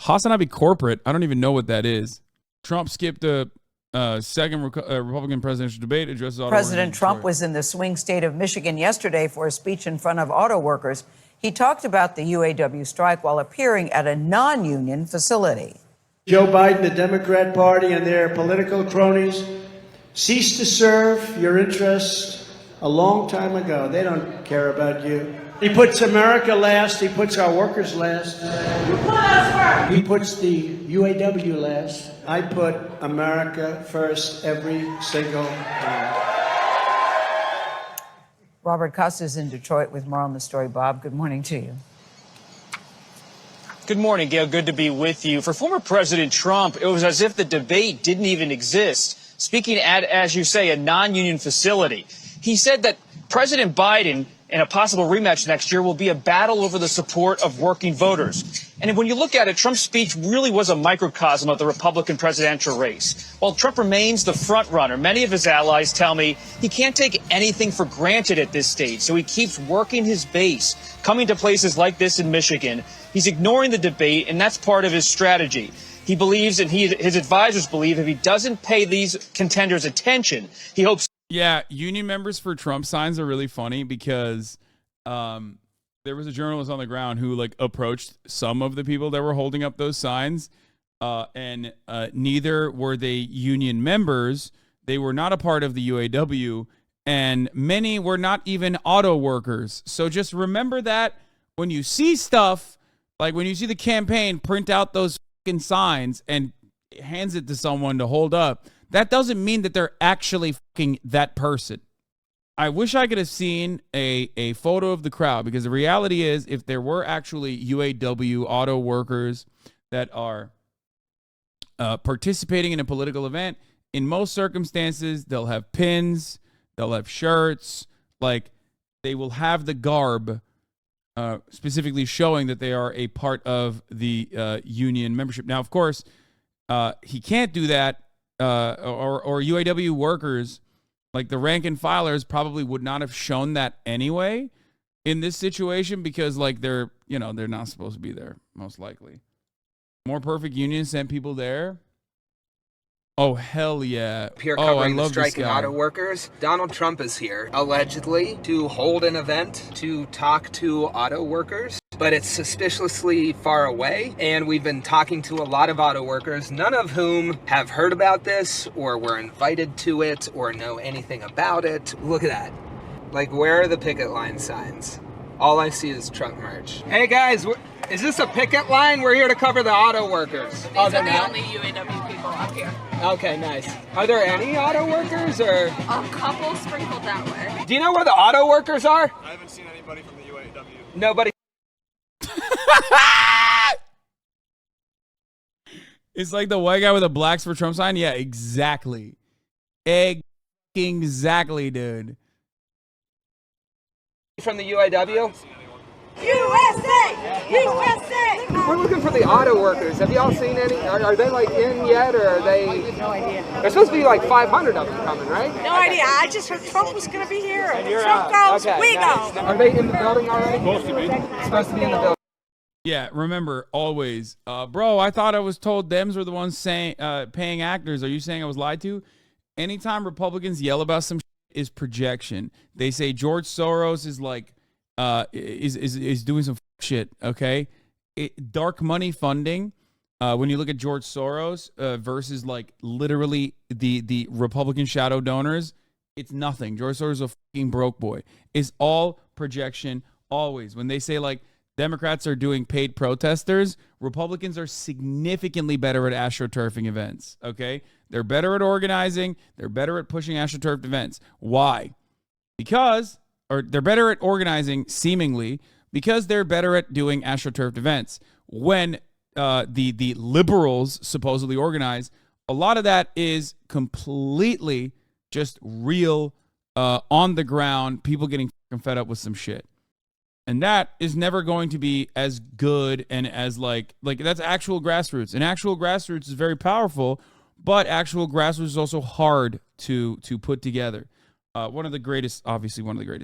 HasanAbi corporate. I don't even know what that is. Trump skipped the second Republican presidential debate. Addresses auto President Trump was in the swing state of Michigan yesterday for a speech in front of auto workers. He talked about the UAW strike while appearing at a non-union facility. Joe Biden, the Democrat Party, and their political cronies ceased to serve your interests a long time ago. They don't care about you. He puts America last. He puts our workers last. You put us first. He puts the UAW last. I put America first every single time. Robert Costa's in Detroit with more on the story. Bob, good morning to you. Good morning, Gail. Good to be with you. For former President Trump, it was as if the debate didn't even exist. Speaking at, as you say, a non-union facility, he said that President Biden and a possible rematch next year will be a battle over the support of working voters. And when you look at it, Trump's speech really was a microcosm of the Republican presidential race. While Trump remains the front runner, many of his allies tell me he can't take anything for granted at this stage, so he keeps working his base, coming to places like this in Michigan. He's ignoring the debate, and that's part of his strategy. He believes, and his advisors believe, if he doesn't pay these contenders attention, he hopes. Yeah, union members for Trump signs are really funny because there was a journalist on the ground who like approached some of the people that were holding up those signs, and neither were they union members. They were not a part of the UAW, and many were not even auto workers. So just remember that when you see stuff, like when you see the campaign print out those fucking signs and hands it to someone to hold up, that doesn't mean that they're actually fucking that person. I wish I could have seen a photo of the crowd, because the reality is if there were actually UAW auto workers that are participating in a political event, in most circumstances, they'll have pins, they'll have shirts, like they will have the garb specifically showing that they are a part of the union membership. Now, of course, he can't do that. Or UAW workers, like the rank and filers, probably would not have shown that anyway in this situation, because like they're not supposed to be there, most likely. More Perfect Union sent people there. Oh, hell yeah. Here I covering the love this striking guy. auto workers. Donald Trump is here, allegedly, to hold an event to talk to auto workers. But it's suspiciously far away, and we've been talking to a lot of auto workers, none of whom have heard about this or were invited to it or know anything about it. Look at that. Like, where are the picket line signs? All I see is Trump merch. Hey guys, is this a picket line? We're here to cover the auto workers. These are the only UAW people up here. Okay, nice. Are there any auto workers or? A couple sprinkled that way. Do you know where the auto workers are? I haven't seen anybody from the UAW. Nobody. It's like the white guy with a Blacks for Trump sign. Yeah, exactly. Exactly, dude. From the UAW? USA! USA! We're looking for the auto workers. Have y'all seen any? Are they like in yet, or are they? No idea. There's supposed to be like 500 of them coming, right? No idea. I just heard Trump was going to be here. Trump goes, Okay, we nice. go. Are they in the building already? Supposed to be. Supposed to be in the building. Yeah, remember, always. Bro, I thought I was told Dems were the ones saying paying actors. Are you saying I was lied to? Anytime Republicans yell about some shit is projection. They say George Soros is like is doing some shit, okay? Dark money funding, when you look at George Soros versus like literally the Republican shadow donors, it's nothing. George Soros is a fucking broke boy. It's all projection, always. When they say like Democrats are doing paid protesters, Republicans are significantly better at astroturfing events, okay? They're better at organizing. They're better at pushing astroturfed events. Why? Or they're better at organizing, seemingly, because they're better at doing astroturfed events. When the liberals supposedly organize, a lot of that is completely just real, on the ground, people getting fucking fed up with some shit. And that is never going to be as good and as like that's actual grassroots. And actual grassroots is very powerful, but actual grassroots is also hard to put together. one of the greatest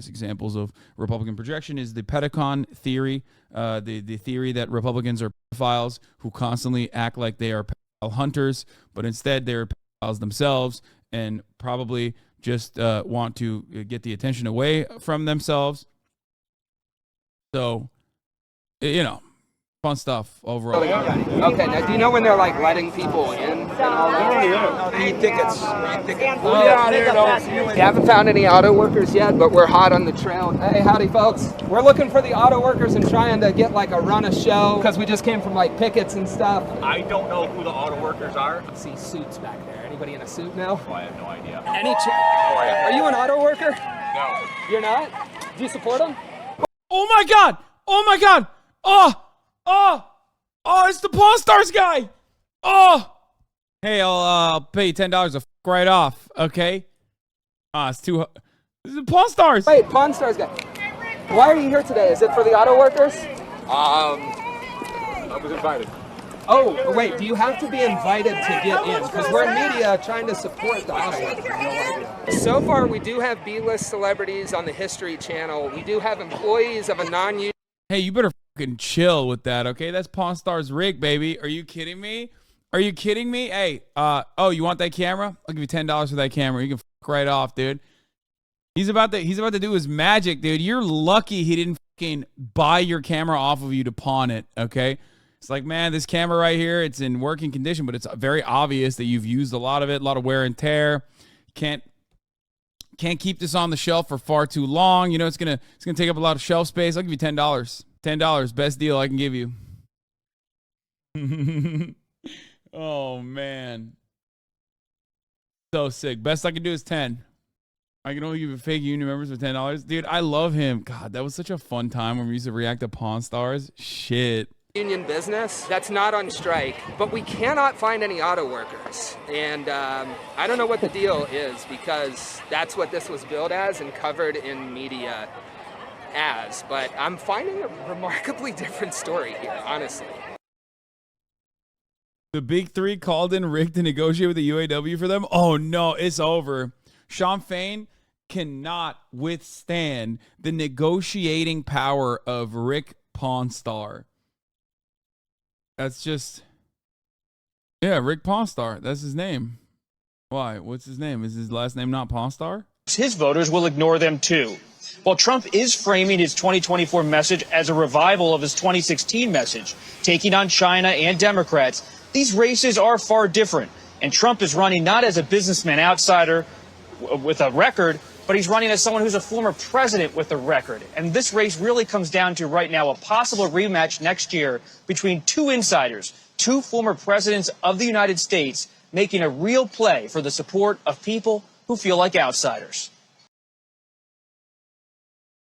examples of Republican projection is the pedicon theory, the theory that Republicans are pedophiles who constantly act like they are pedophile hunters, but instead they're pedophiles themselves and probably just want to get the attention away from themselves. So, fun stuff overall. Okay, now do you know when they're like letting people in? Tickets. We haven't found any auto workers yet, but we're hot on the trail. Hey, howdy folks. We're looking for the auto workers and trying to get like a run of show because we just came from like pickets and stuff. I don't know who the auto workers are. I see suits back there. Anybody in a suit now? Oh, I have no idea. Are you an auto worker? No. You're not? Do you support them? Oh my God! Oh my God! Oh, it's the Pawn Stars guy! Oh! Hey, I'll pay you $10 to f right off, okay? It's too... This is the Pawn Stars! Wait, Pawn Stars guy. Why are you here today? Is it for the auto workers? I was invited. Oh, wait, do you have to be invited to get in? Because we're in media trying to support the auto workers. So far, we do have B-list celebrities on the History Channel. We do have employees of a non-union... Hey, you better fucking chill with that, okay? That's Pawn Stars Rick, baby. Are you kidding me? Are you kidding me? Hey, you want that camera? I'll give you $10 for that camera. You can fuck right off, dude. He's about to do his magic, dude. You're lucky he didn't fucking buy your camera off of you to pawn it, okay? It's like, man, this camera right here, it's in working condition, but it's very obvious that you've used a lot of it, a lot of wear and tear. Can't keep this on the shelf for far too long. You know, it's gonna take up a lot of shelf space. I'll give you $10. $10, best deal I can give you. Oh man, so sick. Best I can do is 10. I can only give you fake union members for $10, dude. I love him. God, that was such a fun time when we used to react to Pawn Stars. Shit. Union business that's not on strike, but we cannot find any auto workers. And I don't know what the deal is because that's what this was billed as and covered in media as. But I'm finding a remarkably different story here, honestly. The big three called in Rick to negotiate with the UAW for them. Oh no, it's over. Sean Fain cannot withstand the negotiating power of Rick Pawn Star. That's just, yeah, Rick Pawn Star. That's his name. Why? What's his name? Is his last name not Pawn Star? His voters will ignore them too. While Trump is framing his 2024 message as a revival of his 2016 message, taking on China and Democrats, these races are far different. And Trump is running not as a businessman outsider with a record, but he's running as someone who's a former president with a record. And this race really comes down to right now a possible rematch next year between two insiders, two former presidents of the United States, making a real play for the support of people who feel like outsiders.